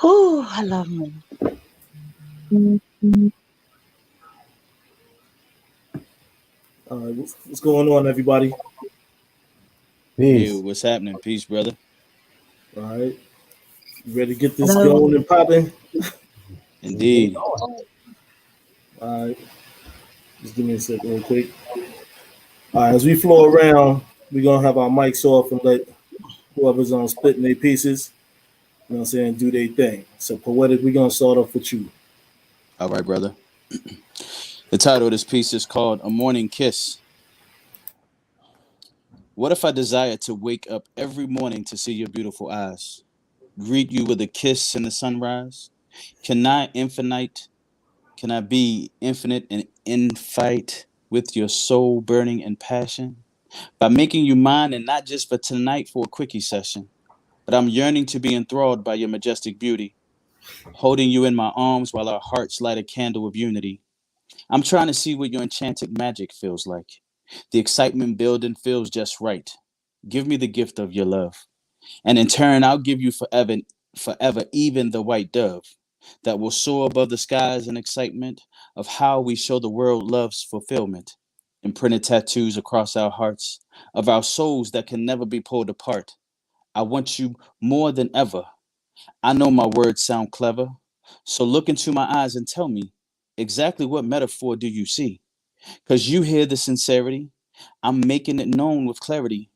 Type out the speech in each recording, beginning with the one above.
Oh, I love him. What's going on, everybody? Hey, Peace. what's happening? Peace, brother. All right, you ready to get this Hello. going and popping? Indeed. All right, just give me a second, real quick. All right, as we flow around, we're gonna have our mics off and let whoever's on spitting their pieces, you know what I'm saying, do their thing. So, poetic, we're gonna start off with you. All right, brother. The title of this piece is called A Morning Kiss. What if I desired to wake up every morning to see your beautiful eyes? Greet you with a kiss in the sunrise? Can I infinite? Can I be infinite and in fight with your soul burning in passion? By making you mine and not just for tonight for a quickie session, but I'm yearning to be enthralled by your majestic beauty, holding you in my arms while our hearts light a candle of unity. I'm trying to see what your enchanted magic feels like. The excitement building feels just right. Give me the gift of your love. And in turn, I'll give you forever, forever, even the white dove that will soar above the skies in excitement of how we show the world love's fulfillment. Imprinted tattoos across our hearts of our souls that can never be pulled apart. I want you more than ever. I know my words sound clever. So look into my eyes and tell me exactly what metaphor do you see? Because you hear the sincerity. I'm making it known with clarity.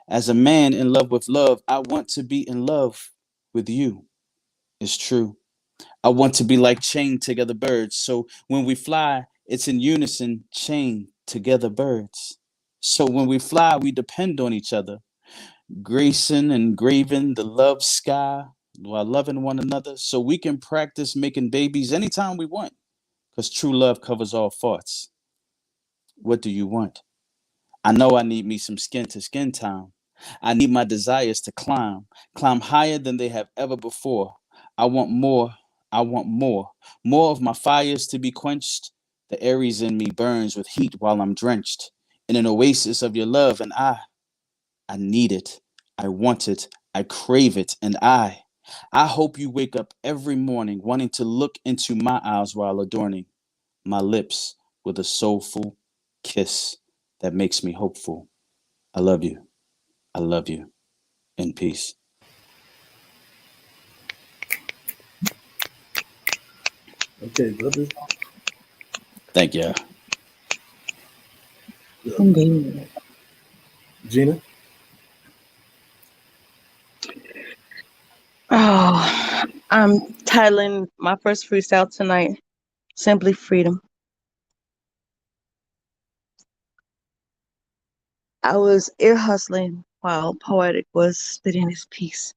As a man in love with love, I want to be in love with you. It's true. I want to be like chained together birds. So when we fly, it's in unison, chained together birds. So when we fly, we depend on each other, gracing and graving the love sky while loving one another. So we can practice making babies anytime we want, because true love covers all faults. What do you want? I know I need me some skin to skin time. I need my desires to climb higher than they have ever before. I want more. I want more. More of my fires to be quenched. The Aries in me burns with heat while I'm drenched in an oasis of your love, and I need it. I want it. I crave it, and I hope you wake up every morning wanting to look into my eyes while adorning my lips with a soulful kiss that makes me hopeful. I love you. I love you. In peace. Okay, brother. Thank you. Indeed. Gina. Oh, I'm titling my first freestyle tonight Simply Freedom. I was ear hustling while Poetic was spitting his piece.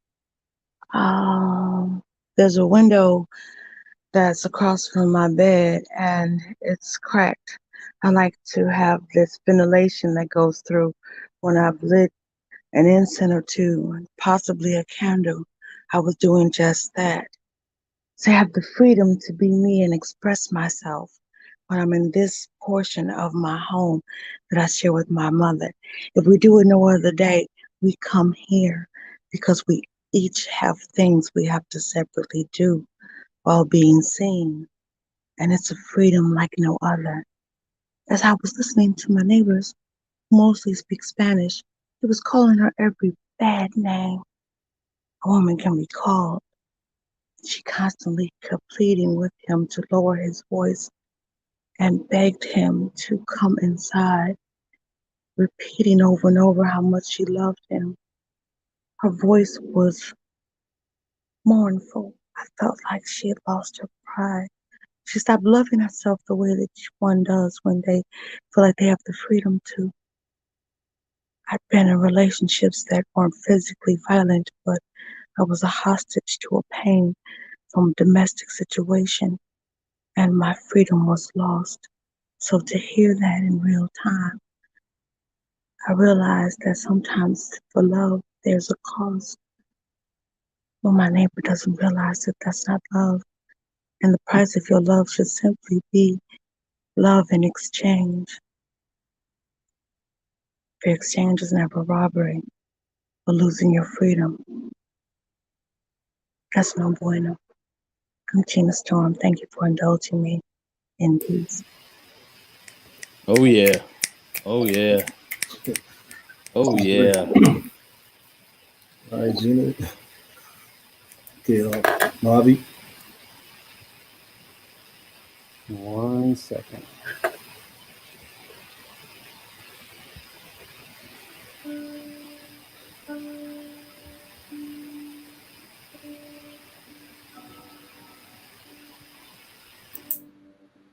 Um, there's a window that's across from my bed and it's cracked. I like to have this ventilation that goes through when I've lit an incense or two, and possibly a candle. I was doing just that. To have the freedom to be me and express myself when I'm in this portion of my home that I share with my mother. If we do it no other day, we come here because we each have things we have to separately do while being seen. And it's a freedom like no other. As I was listening to my neighbors who mostly speak Spanish, he was calling her every bad name a woman can be called. She constantly kept pleading with him to lower his voice and begged him to come inside, repeating over and over how much she loved him. Her voice was mournful. I felt like she had lost her pride. She stopped loving herself the way that one does when they feel like they have the freedom to. I'd been in relationships that weren't physically violent, but I was a hostage to a pain from a domestic situation, and my freedom was lost. So to hear that in real time, I realized that sometimes for love, there's a cost. When my neighbor doesn't realize that that's not love, and the price of your love should simply be love in exchange. Fair exchange is never robbery, but losing your freedom, that's no bueno. I'm Gina Storm. Thank you for indulging me in peace. Oh yeah. Oh yeah. Oh yeah. All right, Gina. Okay, Bobby. 1 second.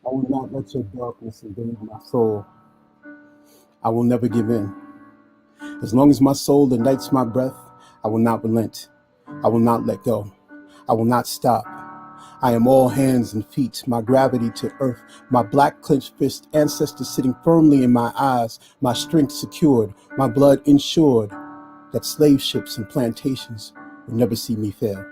I will not let your darkness invade my soul. I will never give in. As long as my soul ignites my breath, I will not relent. I will not let go. I will not stop. I am all hands and feet, my gravity to earth, my black clenched fist, ancestors sitting firmly in my eyes, my strength secured, my blood insured, that slave ships and plantations will never see me fail.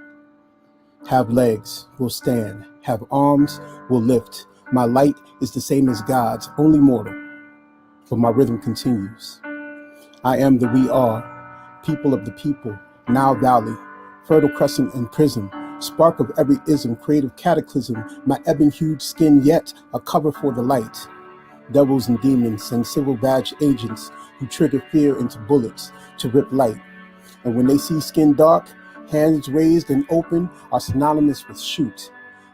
Have legs, will stand. Have arms, will lift. My light is the same as God's, only mortal, but my rhythm continues. I am the we are, people of the people, Nile Valley, fertile crescent and prism, spark of every ism, creative cataclysm, my ebon-hued skin yet a cover for the light. Devils and demons and civil badge agents who trigger fear into bullets to rip light. And when they see skin dark, hands raised and open are synonymous with shoot.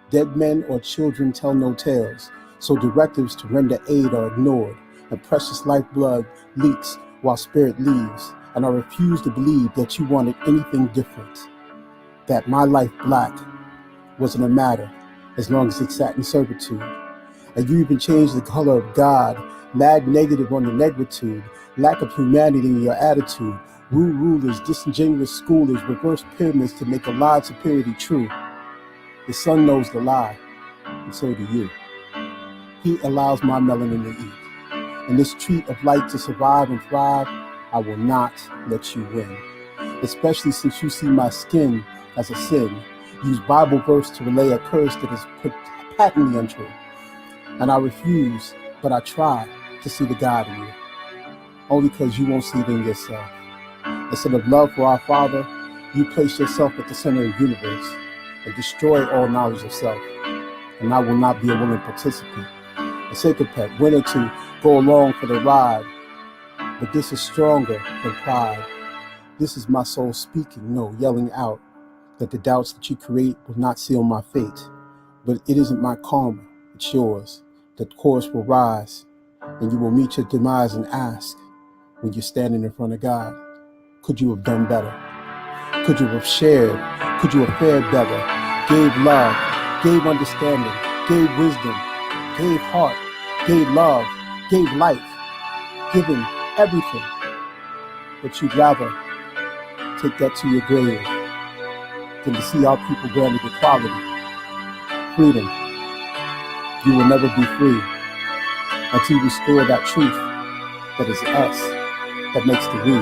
Dead men or children tell no tales, so directives to render aid are ignored, and precious lifeblood leaks while spirit leaves. And I refuse to believe that you wanted anything different, that my life black wasn't a matter as long as it sat in servitude. And you even changed the color of God, mad negative on the negritude, lack of humanity in your attitude, rude rulers, disingenuous schoolers, reverse pyramids to make a lied superiority true. The sun knows the lie, and so do you. Heat allows my melanin to eat. In this treat of light to survive and thrive, I will not let you win. Especially since you see my skin as a sin. Use Bible verse to relay a curse that is patently untrue. And I refuse, but I try to see the God in you, only because you won't see it in yourself. Instead of love for our Father, you place yourself at the center of the universe and destroy all knowledge of self. And I will not be a willing participant, a sacred pet, willing to go along for the ride. But this is stronger than pride. This is my soul speaking, no, yelling out that the doubts that you create will not seal my fate. But it isn't my karma, it's yours. That course will rise, and you will meet your demise and ask, when you're standing in front of God, could you have done better? Could you have shared? Could you have fared better? Gave love, gave understanding, gave wisdom, gave heart, gave love, gave life, given everything. But you'd rather take that to your grave than to see our people granted equality, freedom. You will never be free until you restore that truth that is us, that makes the we.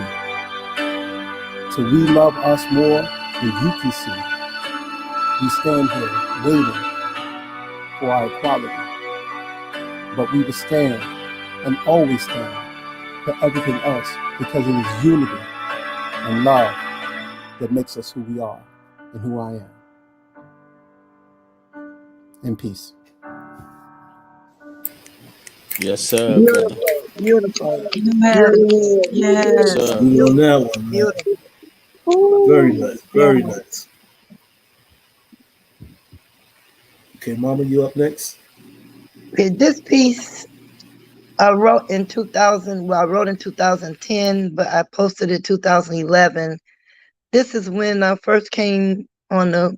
So we love us more than you can see. We stand here waiting for our equality, but we will stand and always stand for everything else because it is unity and love that makes us who we are and who I am. In peace. Yes, sir, brother. Beautiful, beautiful, Yes, beautiful, Yes, yes, sir. You on that beautiful, one, man. beautiful. Very ooh, nice. yes. Very nice. Okay, Mama, you up next? Okay, this piece I wrote in 2000. Well, I wrote in 2010, but I posted it 2011. This is when I first came on the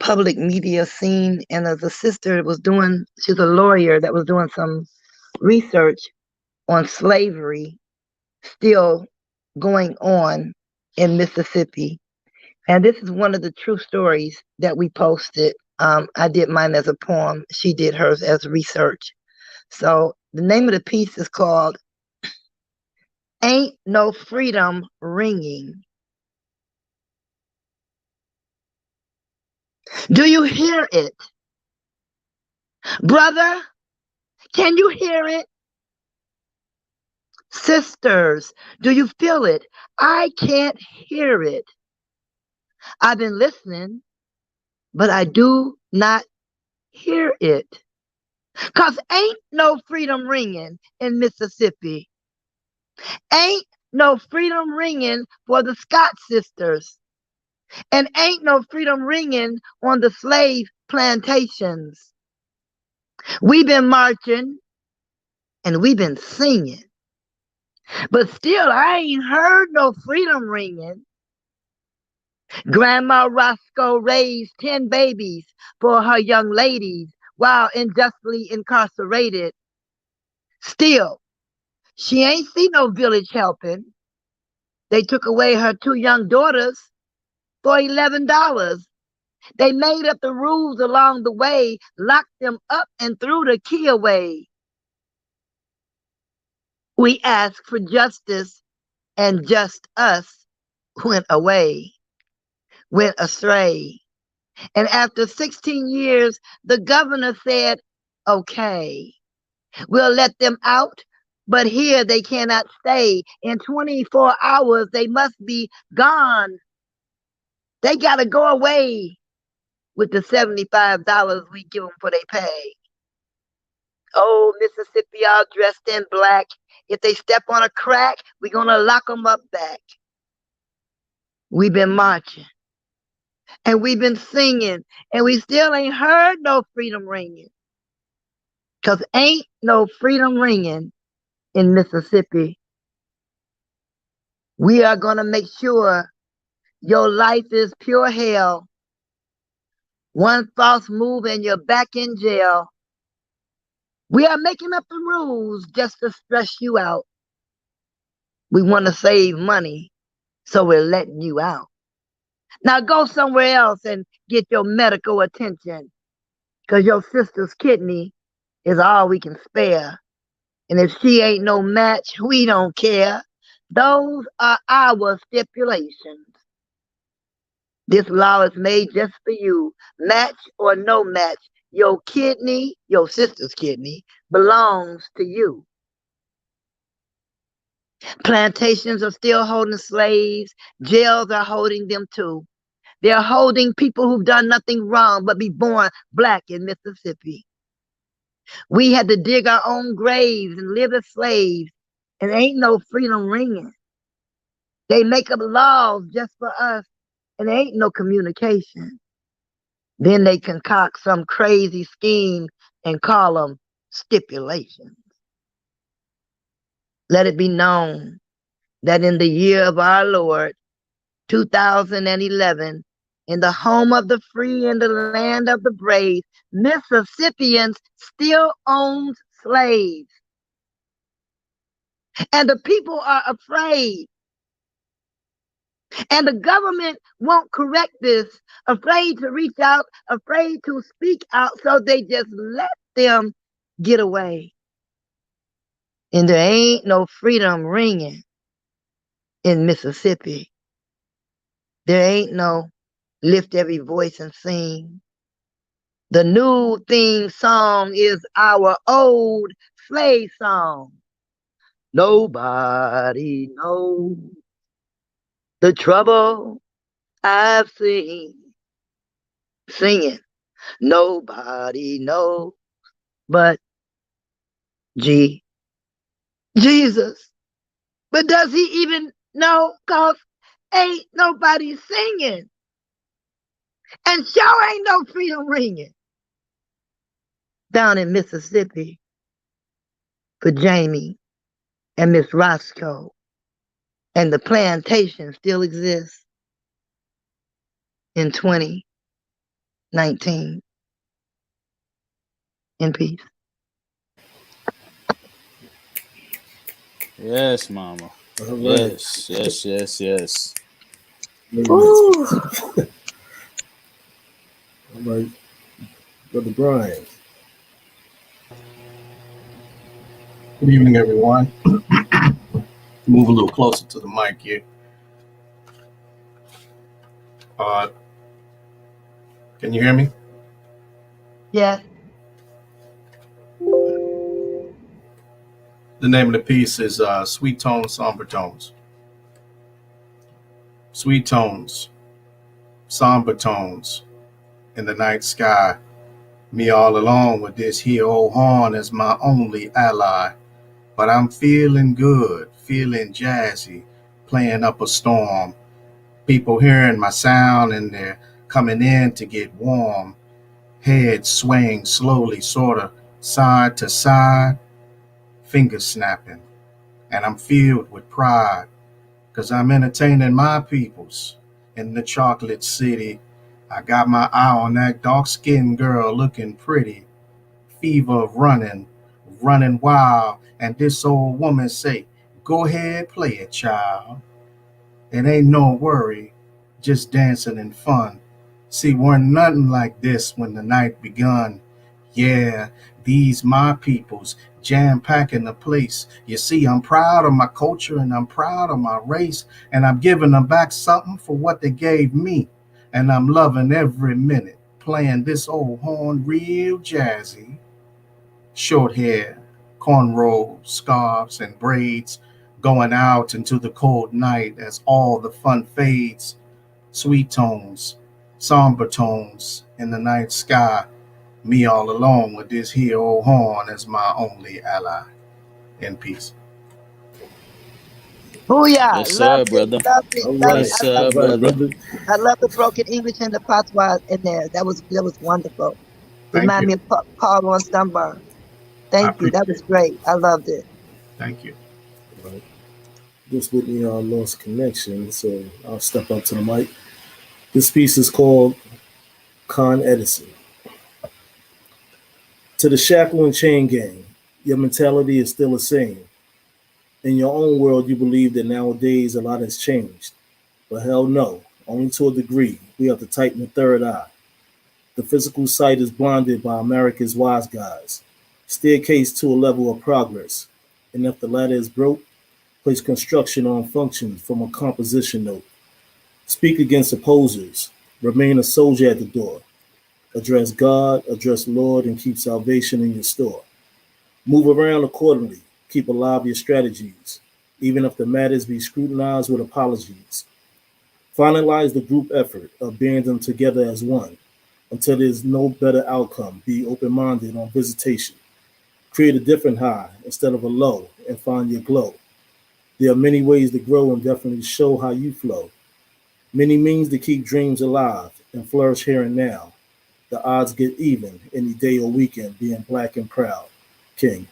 public media scene, and as a sister was doing, she's a lawyer that was doing some research on slavery still going on in Mississippi. And this is one of the true stories that we posted. I did mine as a poem. She did hers as research. So the name of the piece is called Ain't No Freedom Ringing. Do you hear it? Brother, can you hear it? Sisters, do you feel it? I can't hear it. I've been listening. but I do not hear it. 'Cause ain't no freedom ringing in Mississippi. Ain't no freedom ringing for the Scott sisters. And ain't no freedom ringing on the slave plantations. We've been marching and we've been singing. But still, I ain't heard no freedom ringing. Grandma Roscoe raised 10 babies for her young ladies while unjustly incarcerated. Still, she ain't see no village helping. They took away her 2 young daughters for $11. They made up the rules along the way, locked them up, and threw the key away. We asked for justice, and just us went away, went astray. And after 16 years, the governor said, okay, we'll let them out, but here they cannot stay. In 24 hours, they must be gone. They got to go away with the $75 we give them for their pay. Oh, Mississippi all dressed in black. If they step on a crack, we're going to lock them up back. We've been marching and we've been singing and we still ain't heard no freedom ringing. 'Cause ain't no freedom ringing in Mississippi. We are going to make sure your life is pure hell. One false move and you're back in jail. We are making up the rules just to stress you out. We want to save money, so we're letting you out. Now go somewhere else and get your medical attention, because your sister's kidney is all we can spare. And if she ain't no match, we don't care. Those are our stipulations. This law is made just for you. Match or no match, your kidney, your sister's kidney, belongs to you. Plantations are still holding slaves. Jails are holding them too. They're holding people who've done nothing wrong but be born black in Mississippi. We had to dig our own graves and live as slaves, and ain't no freedom ringing. They make up laws just for us, and there ain't no communication. Then they concoct some crazy scheme and call them stipulations. Let it be known that in the year of our Lord, 2011, in the home of the free and the land of the brave, Mississippians still owns slaves. And the people are afraid. And the government won't correct this, afraid to reach out, afraid to speak out, so they just let them get away. And there ain't no freedom ringing in Mississippi. There ain't no lift every voice and sing. The new theme song is our old slave song. Nobody knows the trouble I've seen. Singing. Nobody knows but Jesus. But does he even know? 'Cause ain't nobody singing. And sure ain't no freedom ringing down in Mississippi for Jamie and Miss Roscoe. And the plantation still exists in 2019. In peace. Yes, mama. All right. Yes, yes, yes, yes. All right. Brother Brian. Good evening, everyone. Move a little closer to the mic here. Uh, can you hear me? Yes. The name of the piece is Sweet Tones, Somber Tones. Sweet tones, somber tones, in the night sky. Me all alone with this here old horn as my only ally. But I'm feeling good, feeling jazzy, playing up a storm. People hearing my sound and they're coming in to get warm. Head swaying slowly, sort of side to side, fingers snapping. And I'm filled with pride, 'cause I'm entertaining my peoples in the chocolate city. I got my eye on that dark skinned girl looking pretty, fever running, running wild. And this old woman say, go ahead, play it, child. It ain't no worry, just dancing and fun. See, weren't nothing like this when the night begun. Yeah, these my peoples, jam packing the place. You see, I'm proud of my culture and I'm proud of my race, and I'm giving them back something for what they gave me. And I'm loving every minute, playing this old horn real jazzy. Short hair, cornrows, scarves, and braids, going out into the cold night as all the fun fades. Sweet tones, somber tones in the night sky. Me all alone with this here old horn as my only ally. In peace. Booyah! Yes, sir, Loved it, brother. loved it, All loved it. right, Yes, I love all sir, it. right, brother. brother. I love the broken English and the patois in there. That was wonderful. Thank Remind you. me of Paul on Dunbar. I Thank you. That appreciate was it. great. I loved it. Thank you. All right. This Whitney lost connection, so I'll step up to the mic. This piece is called Con Edison. To the shackle and chain gang, your mentality is still the same. In your own world, you believe that nowadays a lot has changed. But hell no, only to a degree. We have to tighten the third eye. The physical sight is blinded by America's wise guys. Staircase to a level of progress. And if the ladder is broke, place construction on functions from a composition note. Speak against opposers. Remain a soldier at the door. Address God, address Lord, and keep salvation in your store. Move around accordingly. Keep alive your strategies, even if the matters be scrutinized with apologies. Finalize the group effort of being them together as one until there's no better outcome. Be open minded on visitation. Create a different high instead of a low and find your glow. There are many ways to grow and definitely show how you flow. Many means to keep dreams alive and flourish here and now. The odds get even any day or weekend, being black and proud. King.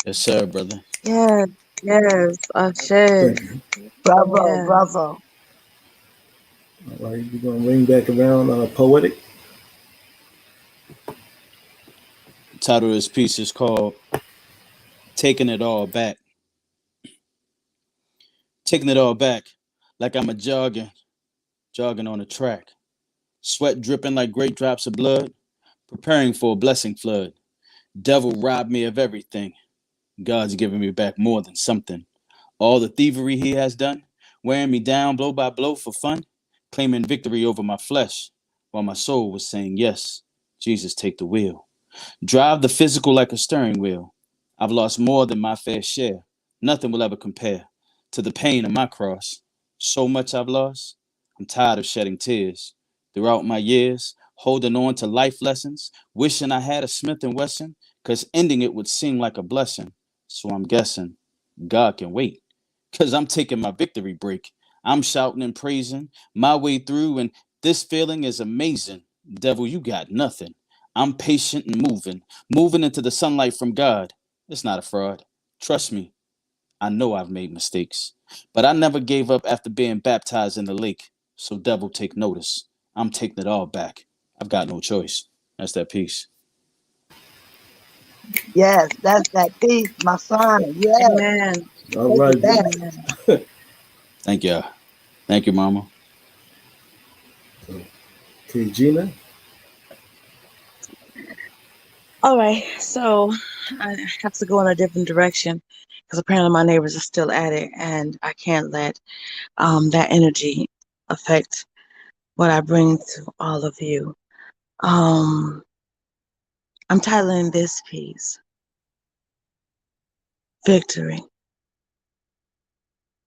Yes, sir, brother. Yes, yes, Ashe. Thank you. Bravo, Yes. bravo. All right, we're gonna ring back around poetic. The title of this piece is called Taking It All Back. Taking it all back, like I'm a jogging on a track. Sweat dripping like great drops of blood, preparing for a blessing flood. Devil robbed me of everything. God's given me back more than something. All the thievery he has done, wearing me down blow by blow for fun, claiming victory over my flesh, while my soul was saying, yes, Jesus, take the wheel. Drive the physical like a steering wheel. I've lost more than my fair share. Nothing will ever compare to the pain of my cross. So much I've lost. I'm tired of shedding tears. Throughout my years, holding on to life lessons, wishing I had a Smith and Wesson, cause ending it would seem like a blessing. So I'm guessing God can wait, cause I'm taking my victory break. I'm shouting and praising my way through, and this feeling is amazing. Devil, you got nothing. I'm patient and moving into the sunlight from God. It's not a fraud. Trust me, I know I've made mistakes, but I never gave up after being baptized in the lake. So, devil, take notice. I'm taking it all back. I've got no choice. That's that piece. Yes, that's that piece, my son. Yes, Amen. All take it right, back. Amen. Thank you. Thank you, Mama. okay, Gina. All right, so I have to go in a different direction because apparently my neighbors are still at it, and I can't let that energy affect what I bring to all of you. Um, I'm titling this piece Victory.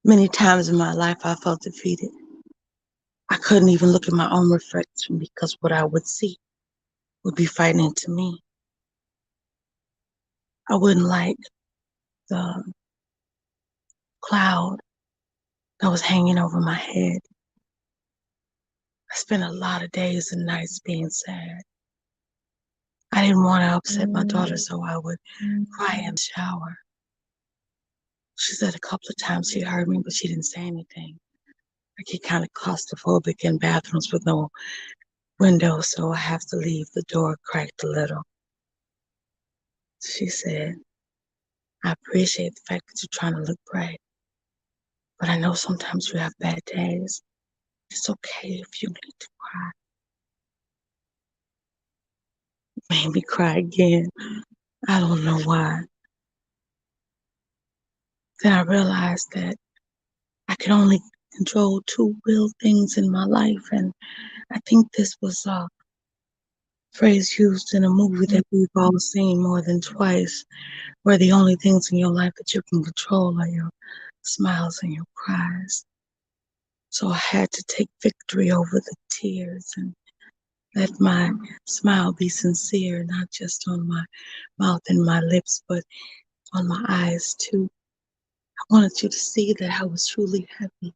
Many times in my life I felt defeated. I couldn't even look at my own reflection because what I would see would be frightening to me. I wouldn't like the cloud that was hanging over my head. I spent a lot of days and nights being sad. I didn't want to upset my daughter, so I would cry in the shower. She said a couple of times she heard me, but she didn't say anything. I get kind of claustrophobic in bathrooms with no window, so I have to leave the door cracked a little. She said, I appreciate the fact that you're trying to look bright, but I know sometimes you have bad days. It's okay if you need to cry. It made me cry again. I don't know why. Then I realized that I could only control two real things in my life, and I think this was a phrase used in a movie that we've all seen more than twice, where the only things in your life that you can control are your smiles and your cries. So I had to take victory over the tears and let my smile be sincere, not just on my mouth and my lips, but on my eyes too. I wanted you to see that I was truly happy.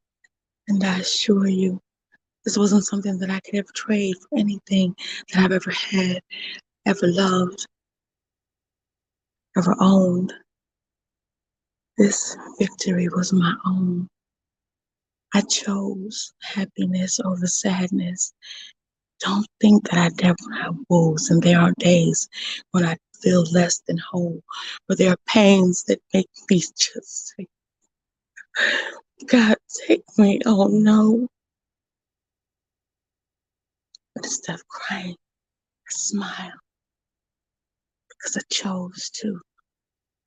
And I assure you, this wasn't something that I could ever trade for anything that I've ever had, ever loved, ever owned. This victory was my own. I chose happiness over sadness. Don't think that I never have woes, and there are days when I feel less than whole, but there are pains that make me just say, God, take me. Oh no. But instead of crying, I smile because I chose to,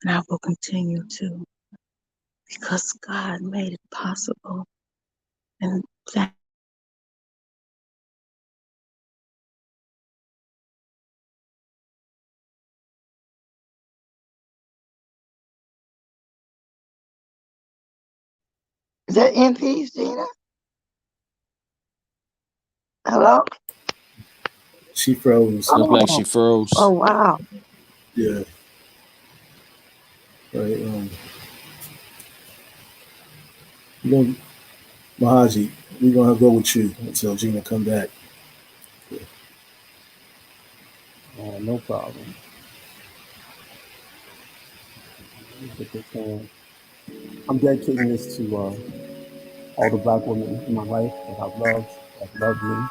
and I will continue to because God made it possible. And that Is that in peace, Gina? Hello? She froze. Looked like Oh, she froze. oh wow. Yeah. Right. We're gonna, Mahaji, we're gonna go with you until Gina come back. No problem. Let me get this on. I'm dedicating this to all the black women in my life that I've loved, that loved me,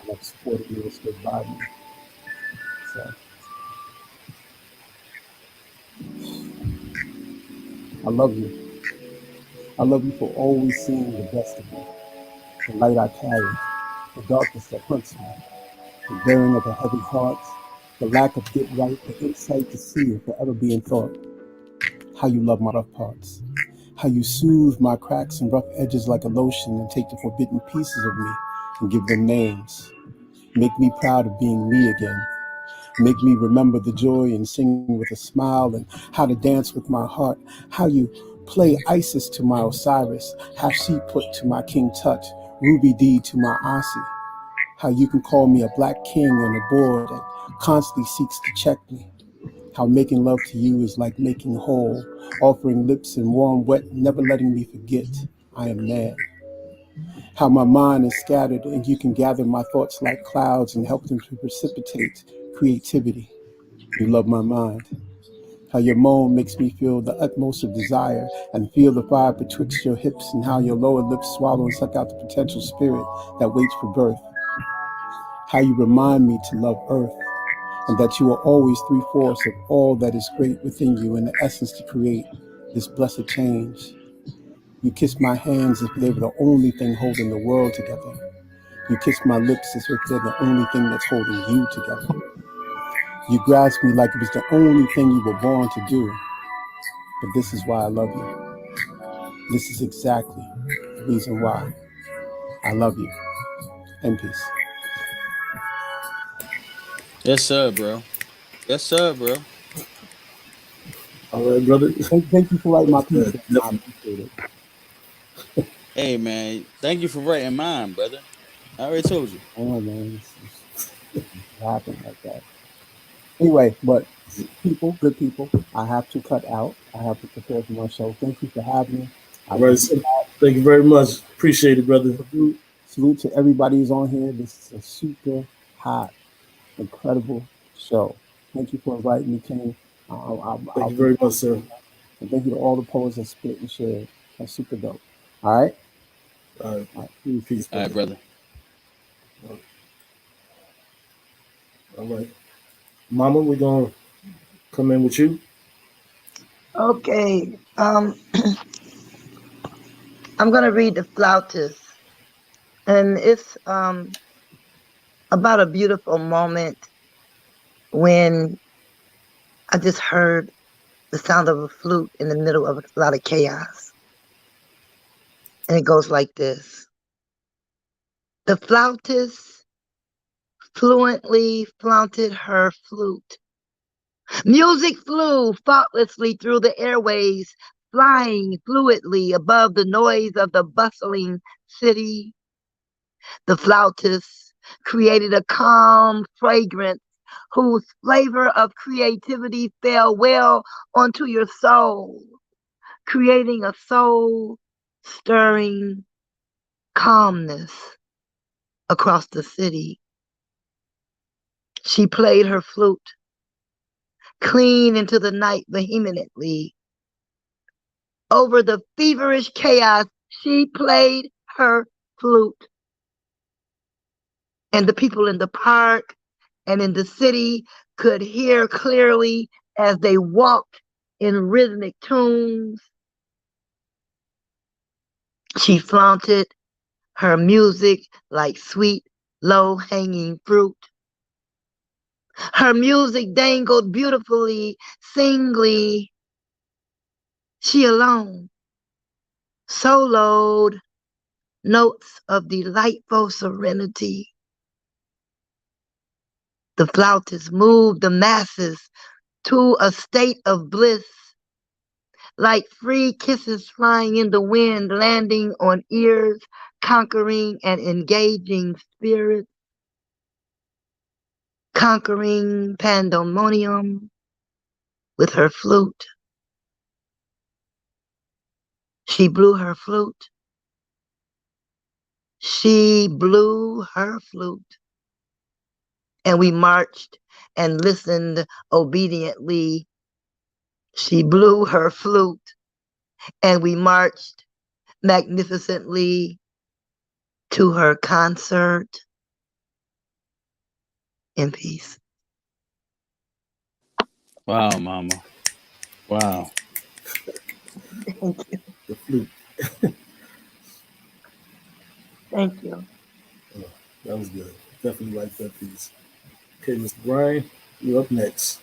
and have supported me and stood by me. So I love you. I love you for always seeing the best of me, the light I carry, the darkness that hunts me, the bearing of a heavy heart, the lack of get right, the insight to see and forever be in thought. How you love my rough parts, how you soothe my cracks and rough edges like a lotion and take the forbidden pieces of me and give them names. Make me proud of being me again. Make me remember the joy in singing with a smile and how to dance with my heart. How you play Isis to my Osiris, half sheep put to my King Tut, Ruby Dee to my Asi. How you can call me a black king on a board that constantly seeks to check me. How making love to you is like making whole, offering lips and warm wet, never letting me forget I am man. How my mind is scattered and you can gather my thoughts like clouds and help them to precipitate creativity. You love my mind. How your moan makes me feel the utmost of desire and feel the fire betwixt your hips and how your lower lips swallow and suck out the potential spirit that waits for birth. How you remind me to love earth and that you are always three-fourths of all that is great within you and the essence to create this blessed change. You kiss my hands as if they were the only thing holding the world together. You kiss my lips as if they're the only thing that's holding you together. You grasp me like it was the only thing you were born to do. But this is why I love you. This is exactly the reason why I love you. In peace. Yes, sir, bro. Yes, sir, bro. All right, brother. Thank you for writing my piece, man. I Definitely. appreciate it. Hey man, thank you for writing mine, brother. I already told you. I know, man. It happened like that. Anyway, but people, good people, I have to cut out. I have to prepare for my show. Thank you for having me. I All right. thank So, thank you very much. Appreciate it, brother. salute to everybody who's on here. This is a super hot, incredible show. Thank you for inviting me, King. Thank I'll you be very much, sir. and thank you to all the poets that spit and shared. That's super dope. All right, All right. all right, peace. Peace, All right, brother. brother. All right. Mama, we're going to come in with you. Okay. I'm gonna read the flautist, and it's about a beautiful moment when I just heard the sound of a flute in the middle of a lot of chaos, and it goes like this: the flautist fluently flaunted her flute. Music flew faultlessly through the airways, flying fluidly above the noise of the bustling city. The flautist created a calm fragrance whose flavor of creativity fell well onto your soul, creating a soul stirring calmness across the city. She played her flute clean into the night vehemently. Over the feverish chaos, she played her flute. And the people in the park and in the city could hear clearly as they walked in rhythmic tunes. She flaunted her music like sweet, low hanging fruit. Her music dangled beautifully, singly. She alone soloed notes of delightful serenity. The flautist moved the masses to a state of bliss, like free kisses flying in the wind, landing on ears, conquering and engaging spirits, conquering pandemonium with her flute. She blew her flute. She blew her flute. And we marched and listened obediently. She blew her flute, and we marched magnificently to her concert in peace. Wow, mama. Wow. Thank you. The flute. Thank you. That was good. Definitely like that piece. Okay, Mr. Brian, you're up next.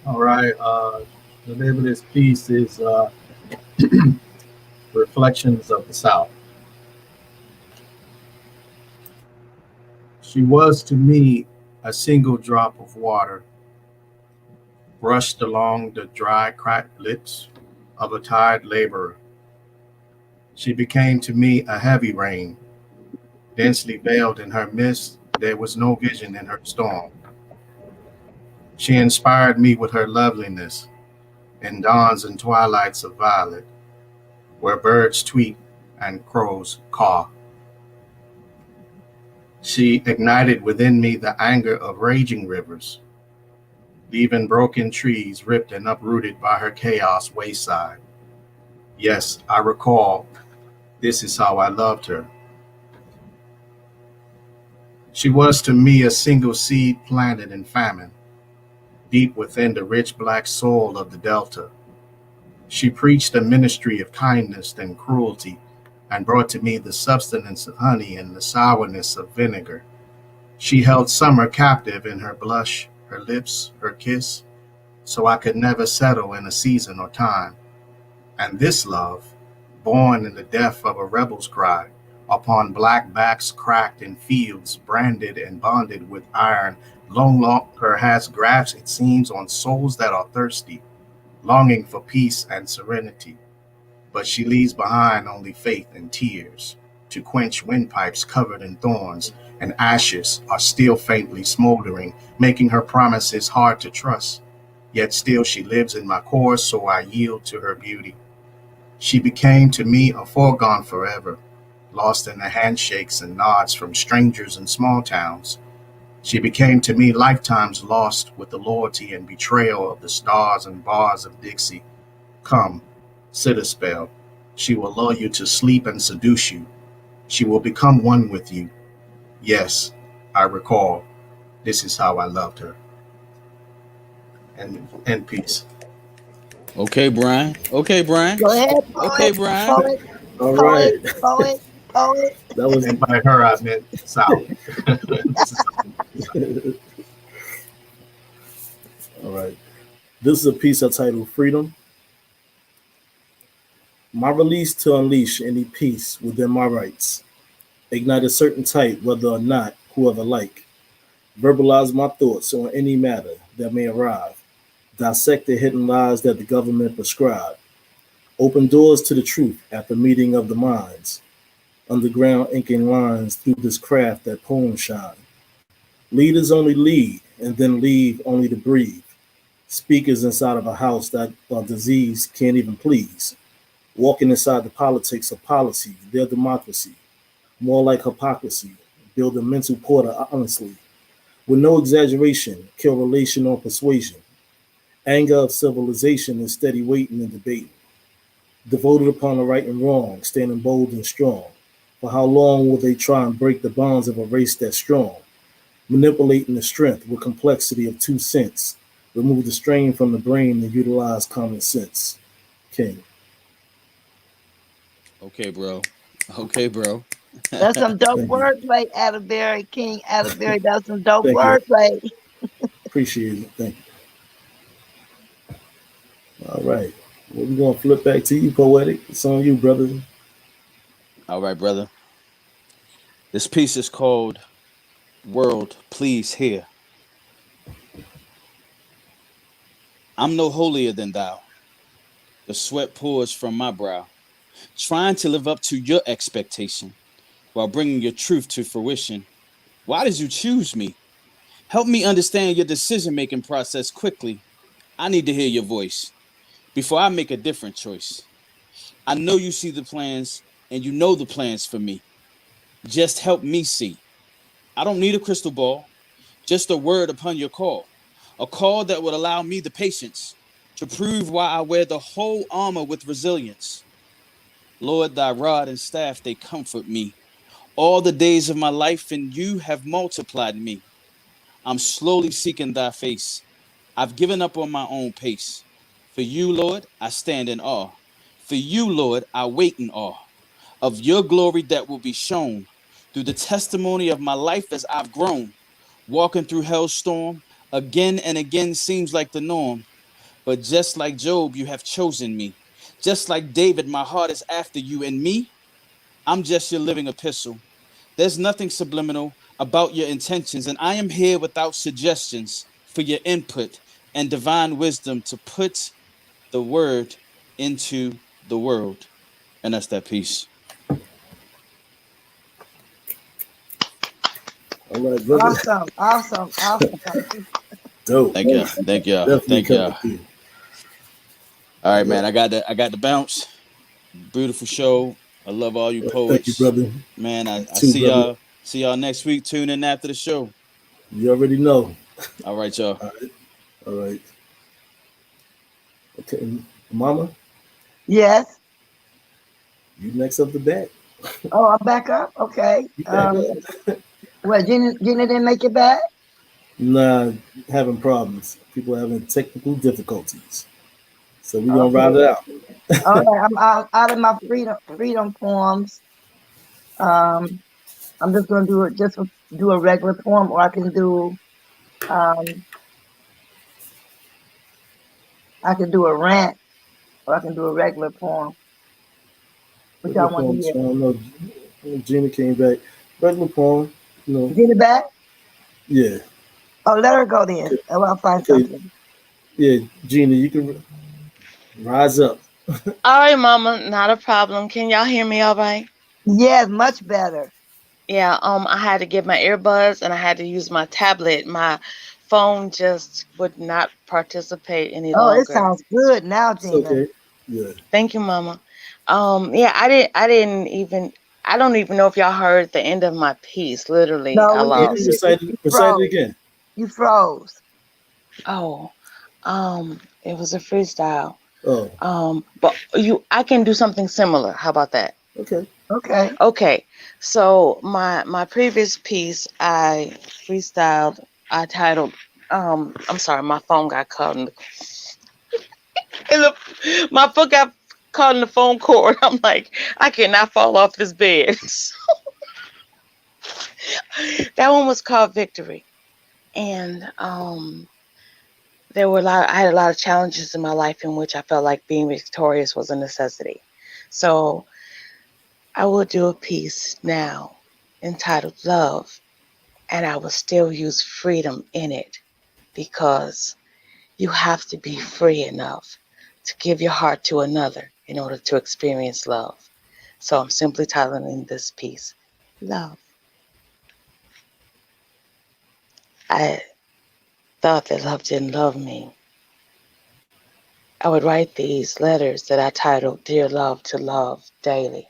All right. The name of this piece is Reflections of the South. She was to me a single drop of water brushed along the dry, cracked lips of a tired laborer. She became to me a heavy rain, densely veiled in her mist. There was no vision in her storm. She inspired me with her loveliness in dawns and twilights of violet, where birds tweet and crows caw. She ignited within me the anger of raging rivers, leaving broken trees ripped and uprooted by her chaos wayside. Yes, I recall this is how I loved her. She was to me a single seed planted in famine, deep within the rich black soil of the Delta. She preached a ministry of kindness and cruelty, and brought to me the substance of honey and the sourness of vinegar. She held summer captive in her blush, her lips, her kiss, so I could never settle in a season or time. And this love, born in the death of a rebel's cry, upon black backs cracked in fields, branded and bonded with iron, long longer has grasped, it seems, on souls that are thirsty, longing for peace and serenity. but she leaves behind only faith and tears to quench windpipes covered in thorns, and ashes are still faintly smoldering, making her promises hard to trust. Yet still she lives in my core, so I yield to her beauty. She became to me a foregone forever, lost in the handshakes and nods from strangers in small towns. She became to me lifetimes lost with the loyalty and betrayal of the stars and bars of Dixie. Come, sit a spell. She will lull you to sleep and seduce you. She will become one with you. Yes, I recall. This is how I loved her. And peace. Okay, Brian. Okay, Brian. Go ahead, Okay, poet, Brian. poet, All poet, right. poet, poet. That was And by her, I meant South. This is all right. This is a piece I titled Freedom. My release to unleash any peace within my rights. Ignite a certain type, whether or not whoever like. Verbalize my thoughts on any matter that may arrive. Dissect the hidden lies that the government prescribe. Open doors to the truth at the meeting of the minds. Underground inking lines through this craft that poems shine. Leaders only lead and then leave only to breathe. Speakers inside of a house that a disease can't even please. Walking inside the politics of policy, their democracy. More like hypocrisy. Build a mental portal honestly. With no exaggeration, kill relation or persuasion. Anger of civilization is steady waiting and debating. Devoted upon the right and wrong, standing bold and strong. For how long will they try and break the bonds of a race that's strong? Manipulating the strength with complexity of 2 cents. Remove the strain from the brain and utilize common sense. King. Okay, bro. Okay, bro. That's some dope Thank you. wordplay, Atterbury, King Atterbury. That's some dope Thank you. wordplay. Appreciate it. Thank you. All right. Well, we're going to flip back to you, Poetic. It's on you, brother. All right, brother. This piece is called World, Please Hear. I'm no holier than thou. The sweat pours from my brow, trying to live up to your expectation while bringing your truth to fruition. Why did you choose me? Help me understand your decision making process quickly. I need to hear your voice before I make a different choice. I know you see the plans and you know the plans for me. Just help me see. I don't need a crystal ball, just a word upon your call. A call that would allow me the patience to prove why I wear the whole armor with resilience. Lord, thy rod and staff, they comfort me. All the days of my life, and you have multiplied me. I'm slowly seeking thy face. I've given up on my own pace. For you, Lord, I stand in awe. For you, Lord, I wait in awe of your glory that will be shown through the testimony of my life as I've grown. Walking through hell's storm again and again seems like the norm. But just like Job, you have chosen me. Just like David, my heart is after you and me. I'm just your living epistle. There's nothing subliminal about your intentions, and I am here without suggestions for your input and divine wisdom to put the word into the world. And that's that piece. All right, brother. Awesome, awesome, awesome. Dope. Thank y'all. Thank y'all. Definitely Thank coming y'all. through. All All right, man. right. I got the bounce. Beautiful show. I love all you All right. Thank you, poets. brother. Man, You I too, see brother. y'all. See y'all next week. Tune in after the show. You already know. All right, y'all. All right. All right. Okay. Mama, Yes. you next up the bat. Oh, I'm back up. Okay. You back up. Well, Gina didn't make it back. Nah, having problems. People having technical difficulties. So we're gonna ride Okay. it out. All right. I'm out of my freedom poems. Um, I'm just gonna do a regular poem, or um I can do a rant, or I can do a regular poem. Which I Regular want to poem. hear. So I don't know. Gina came back. Regular poem. You know. Gina back? Yeah. Oh, let her go then. Okay. Oh, I'll find Okay. something. Yeah, Gina, you can rise up. All right, Mama, not a problem. Can y'all hear me all right? Yes, much better. Yeah, I had to get my earbuds and I had to use my tablet. My phone just would not participate any Oh, it longer. sounds good now, It's Gina. okay. Yeah. Thank you, Mama. Yeah, I don't even know if y'all heard the end of my piece. Literally, No, I we Yeah, didn't lost. hear recite it. you. Recite it Froze. again. You froze. Oh, it was a freestyle. Oh, But I can do something similar. How about that? okay. Okay. Okay, so my previous piece I freestyled. I titled. I'm sorry, my phone got caught my foot got caught in the phone cord. I'm like, I cannot fall off this bed. That one was called Victory, and there were a lot. I had a lot of challenges in my life in which I felt like being victorious was a necessity. So I will do a piece now entitled Love, and I will still use freedom in it because you have to be free enough to give your heart to another in order to experience love. So I'm simply titling this piece Love. I thought that love didn't love me. I would write these letters that I titled Dear Love to Love daily.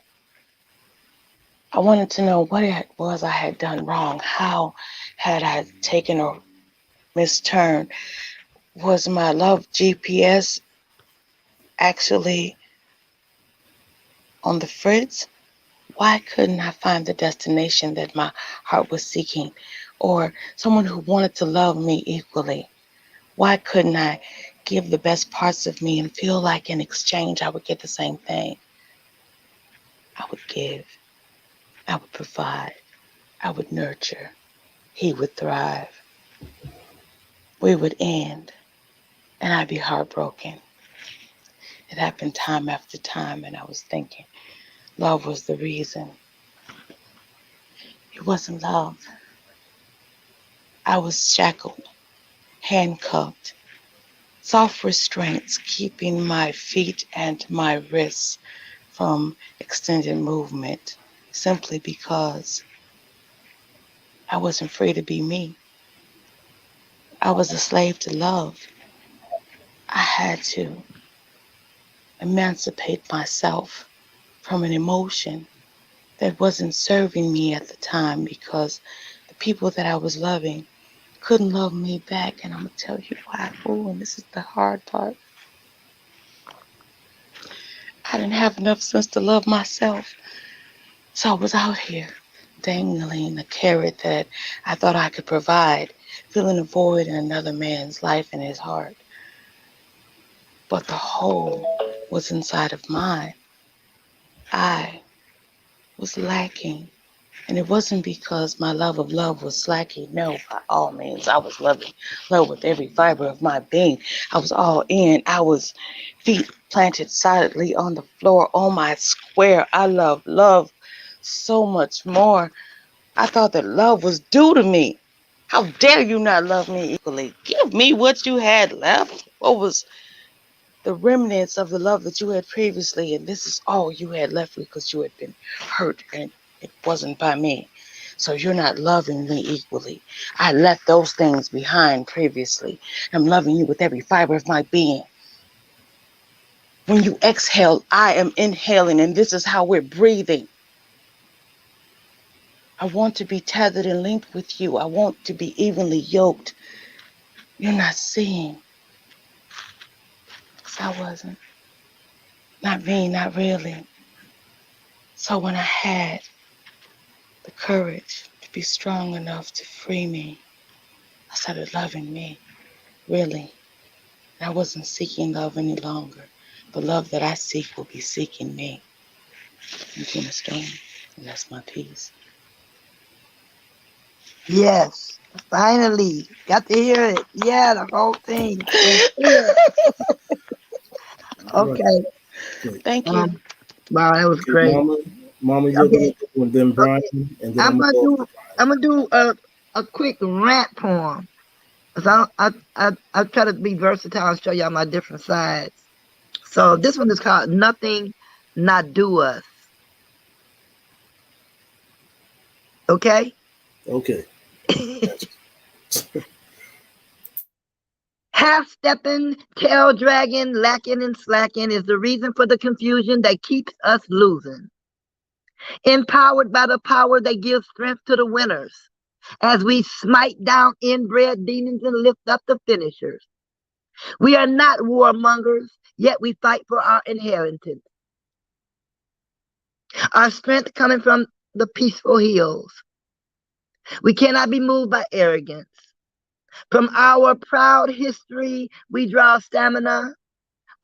I wanted to know what it was I had done wrong. How had I taken a misturn? Was my love GPS actually on the fritz? Why couldn't I find the destination that my heart was seeking? Or someone who wanted to love me equally? Why couldn't I give the best parts of me and feel like in exchange I would get the same thing? I would give, I would provide, I would nurture, he would thrive. We would end, and I'd be heartbroken. It happened time after time, and I was thinking love was the reason. It wasn't love. I was shackled, handcuffed, soft restraints keeping my feet and my wrists from extended movement simply because I wasn't free to be me. I was a slave to love. I had to emancipate myself from an emotion that wasn't serving me at the time because the people that I was loving couldn't love me back. And I'm going to tell you why. Oh, and this is the hard part. I didn't have enough sense to love myself. So I was out here dangling a carrot that I thought I could provide, filling a void in another man's life and his heart. But the hole was inside of mine. I was lacking. And it wasn't because my love of love was slacking. No, by all means. I was loving love with every fiber of my being. I was all in. I was feet planted solidly on the floor on my square. I love love so much more. I thought that love was due to me. How dare you not love me equally? Give me what you had left. What was the remnants of the love that you had previously, and this is all you had left because you had been hurt and it wasn't by me. So you're not loving me equally. I left those things behind previously. I'm loving you with every fiber of my being. When you exhale, I am inhaling, and this is how we're breathing. I want to be tethered and linked with you. I want to be evenly yoked. You're not seeing, because I wasn't. Not me, not really. So when I had the courage to be strong enough to free me, I started loving me, really. And I wasn't seeking love any longer. The love that I seek will be seeking me. You understand? And that's my piece. Yes. Finally. Got to hear it. Yeah, the whole thing. So good. All right. Okay. Great. Thank you. Um, wow, that was Okay, great. Mama. Mama, you're gonna Okay. go, and then Brian, Okay. and then I'm I'm gonna gonna go do after Brian. I'm gonna do a quick rant poem. 'Cause I try to be versatile and show y'all my different sides. So this one is called Nothing Not Do Us. Okay? Okay. Gotcha. Half stepping, tail dragging, lacking and slacking is the reason for the confusion that keeps us losing. Empowered by the power that gives strength to the winners, as we smite down inbred demons and lift up the finishers. We are not warmongers, yet we fight for our inheritance. Our strength coming from the peaceful hills. We cannot be moved by arrogance. From our proud history, we draw stamina.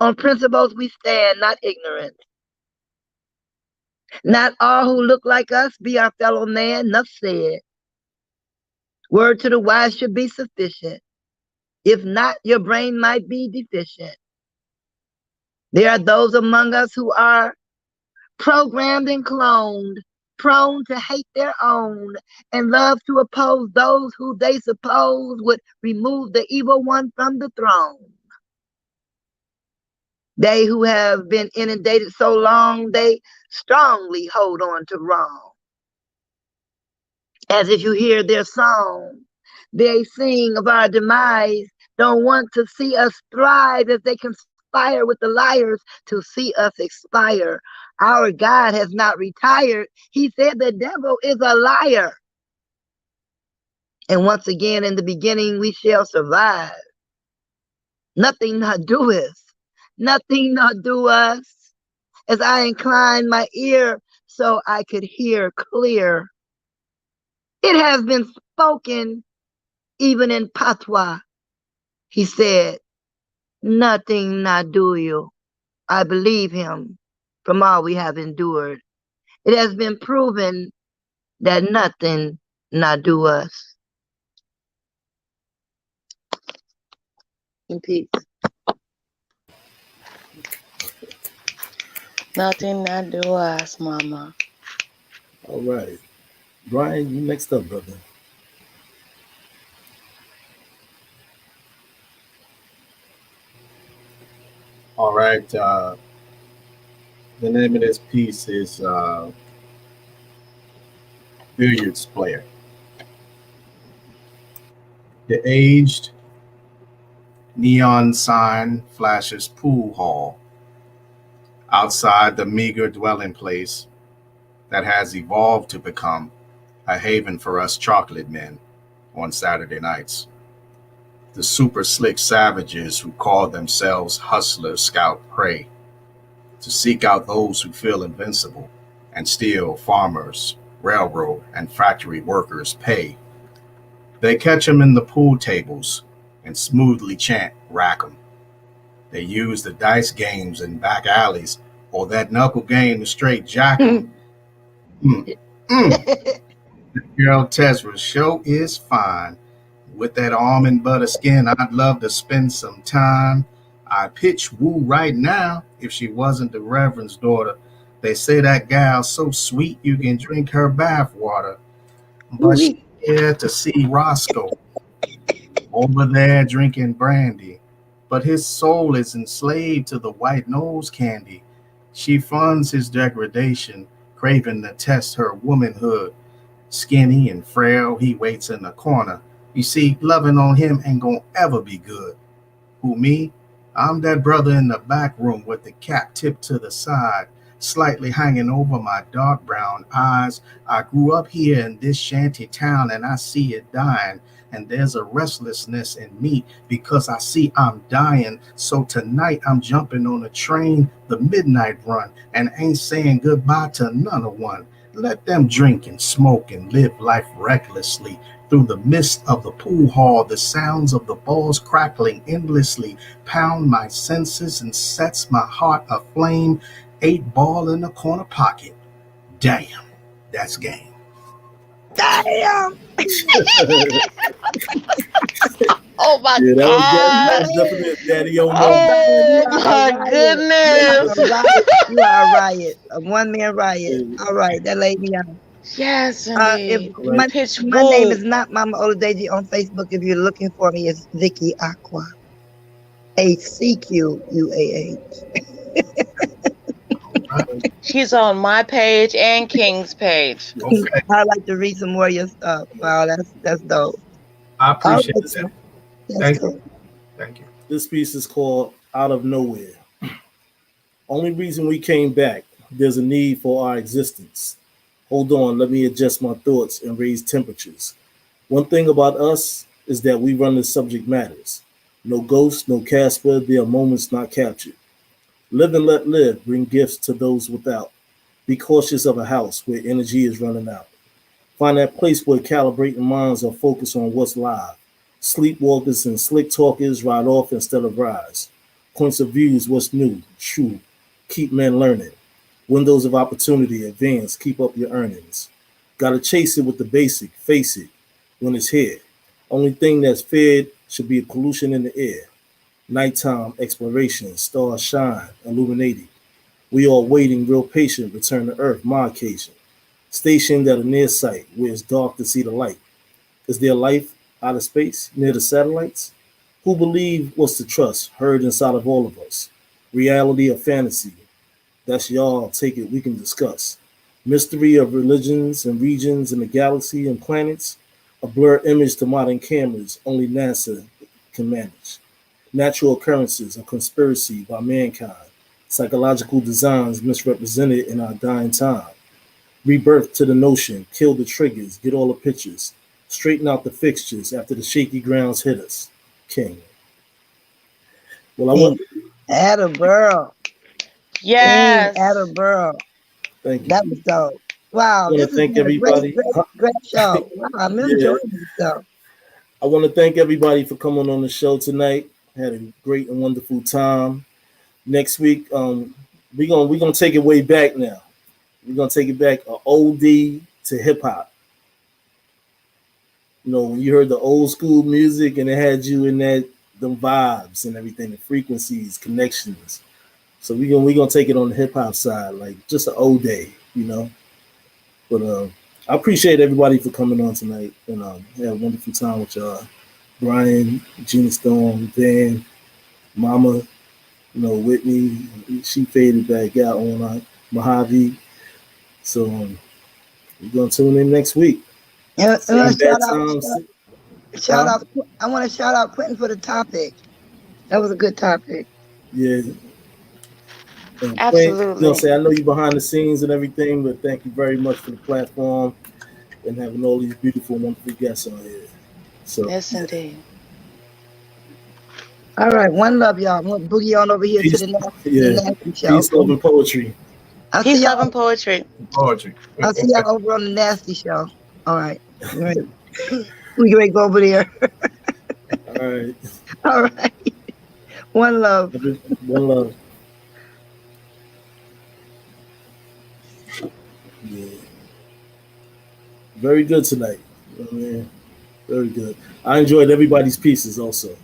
On principles we stand, not ignorant. Not all who look like us be our fellow man, enough said. Word to the wise should be sufficient. If not, your brain might be deficient. There are those among us who are programmed and cloned, prone to hate their own, and love to oppose those who they suppose would remove the evil one from the throne. They who have been inundated so long, they strongly hold on to wrong. As if you hear their song, they sing of our demise, don't want to see us thrive as they conspire with the liars to see us expire. Our God has not retired. He said the devil is a liar. And once again, in the beginning, we shall survive. Nothing not do us. Nothing not do us. As I inclined my ear so I could hear clear. It has been spoken even in patois. He said, nothing not do you. I believe him from all we have endured. It has been proven that nothing not do us. In peace. Nothing not do us, mama. All right. Brian, you next up, brother. All right. The name of this piece is Billiards Player. The aged neon sign flashes pool hall outside the meager dwelling place that has evolved to become a haven for us chocolate men on Saturday nights. The super slick savages who call themselves hustlers scout prey to seek out those who feel invincible and steal farmers, railroad, and factory workers' pay. They catch 'em in the pool tables and smoothly chant rack 'em. They use the dice games in back alleys or that knuckle game to straight jack 'em. Mm, mm. Girl Tesra show is fine. With that almond butter skin, I'd love to spend some time. I pitch woo right now if she wasn't the Reverend's daughter. They say that gal's so sweet you can drink her bath water. But she's here to see Roscoe over there drinking brandy. But his soul is enslaved to the white nose candy. She funds his degradation, craving to test her womanhood. Skinny and frail, he waits in the corner. You see, loving on him ain't gonna ever be good. Who, me? I'm that brother in the back room with the cap tipped to the side, slightly hanging over my dark brown eyes. I grew up here in this shanty town and I see it dying. And there's a restlessness in me because I see I'm dying. So tonight I'm jumping on a train, the midnight run, and ain't saying goodbye to none of one. Let them drink and smoke and live life recklessly. Through the mist of the pool hall, the sounds of the balls crackling endlessly pound my senses and sets my heart aflame. 8 ball in the corner pocket. Damn, that's game. Damn! Oh my Yeah, that God. was definitely a daddy o Oh moment. man, you Oh are a my riot. You are goodness. a riot. You are a riot. A one man riot. Yeah. All right, that laid me out. Yes, If indeed. All right. Pitch my name Woo. is not Mama Oladeji on Facebook, if you're looking for me, it's Vicky Aqua. ACQUAH. Right. She's on my page and King's page. Yes. Okay. I'd like to read some more of your stuff. Wow, that's dope. I All appreciate right, that. sir. That's Thank you. cool. Thank you. This piece is called Out of Nowhere. Only reason we came back, there's a need for our existence. Hold on, let me adjust my thoughts and raise temperatures. One thing about us is that we run the subject matters. No ghosts, no Casper, there are moments not captured. Live and let live, bring gifts to those without. Be cautious of a house where energy is running out. Find that place where calibrating minds are focused on what's live. Sleepwalkers and slick talkers ride off instead of rise. Points of views, what's new, true. Keep men learning. Windows of opportunity, advance, keep up your earnings. Gotta chase it with the basic, face it, when it's here. Only thing that's feared should be pollution in the air. Nighttime exploration, stars shine, illuminated. We all waiting, real patient, return to earth, my occasion. Stationed at a near sight where it's dark to see the light. Is there life out of space near the satellites? Who believe what's to trust, heard inside of all of us? Reality or fantasy? That's y'all, take it, we can discuss. Mystery of religions and regions in the galaxy and planets? A blurred image to modern cameras, only NASA can manage. Natural occurrences, a conspiracy by mankind. Psychological designs misrepresented in our dying time. Rebirth to the notion, kill the triggers, get all the pictures, straighten out the fixtures after the shaky grounds hit us. King. Well, I want, King, Attleboro. King, Yes. Attleboro. thank you. That was dope. Wow, I want this to has thank been a great, everybody. great, great show. Wow, I'm Yeah, enjoying myself. I want to thank everybody for coming on the show tonight. Had a great and wonderful time. Next week, we're gonna take it way back now. We're gonna take it back a oldie to hip hop. You know, when you heard the old school music and it had you in that the vibes and everything, the frequencies, connections. So we gonna take it on the hip hop side, like just an old day, you know. But I appreciate everybody for coming on tonight, and had a wonderful time with y'all. Brian, Gina Stone, Van, Mama, Whitney, she faded back out on Mojave. So we're gonna tune in next week. And I Same want to bad time. shout Huh? out. I want to shout out Quentin for the topic. That was a good topic. Yeah. And Quint, Absolutely. I know you behind the scenes and everything, but thank you very much for the platform and having all these beautiful, wonderful guests on here. So Yes, yeah. indeed. All right, one love, y'all. I'm gonna boogie on over here to Peace, the yeah. nasty show. Peace, love, and poetry. I'll see Peace, love, y'all. and poetry. Poetry. I'll see y'all over on the nasty show. All right. Right. We can go over there. All right. All right. One love. One love. Yeah. Very good tonight. I mean, very good. I enjoyed everybody's pieces also.